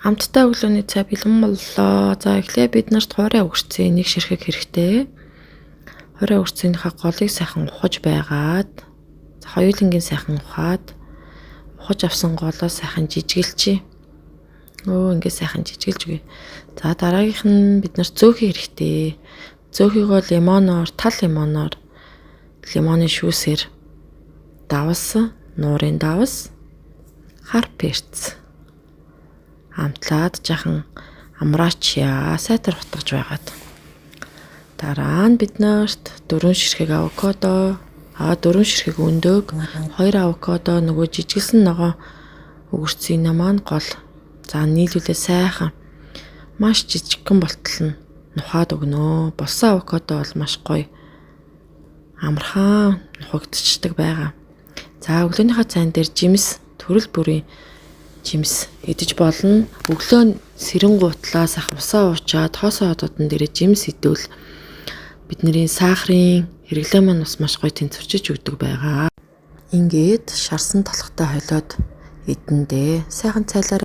Хамтдаа өглөөний цай бэлэн боллоо. За эхлээ бид нарт хуурай өгсцэн нэг ширхэг хэрэгтэй. Хуурай өгсцийнхаа голыг сайхан ухаж байгаад хоёулангийн сайхан ухаад ухаж авсан голоо сайхан жижигэлчээ. Ингээд сайхан жижигэлж үгүй. За дараагийнх нь бид нарт зөөхий хэрэгтэй. Зөөхийгөө лимоноор, тал лимоноор лимоны шүүсээр давсан, нуурын давс, хар перц хамтлаад жахан амраачья сайтар утгаж байгаад. Дараа нь бид нарт 4 ширхэг авокадо, 4 ширхэг өндөг, 2 авокадо нөгөө жижигэлсэн ногоо өгөрцөн маань гол. За нийлүүлээ сайхан маш жижигхэн болтол нь нухаад өгнө. Болсон авокадо бол маш гоё амархан нухагдчихдаг байгаа. За өглөөнийхөө цайн дээр жимс, төрөл бүрийн жимс идэж болно. Өглөө сэрэн гуутлаа сайхан усаа уучаад хоосоо одоодан дээрээ жимс идвэл бидний сахарын хэрэглээ маань бас маш гоё тэнцвэрчиж өгдөг байгаа. Ингээд шарсан толготой холиод идэндээ сайхан цайлаар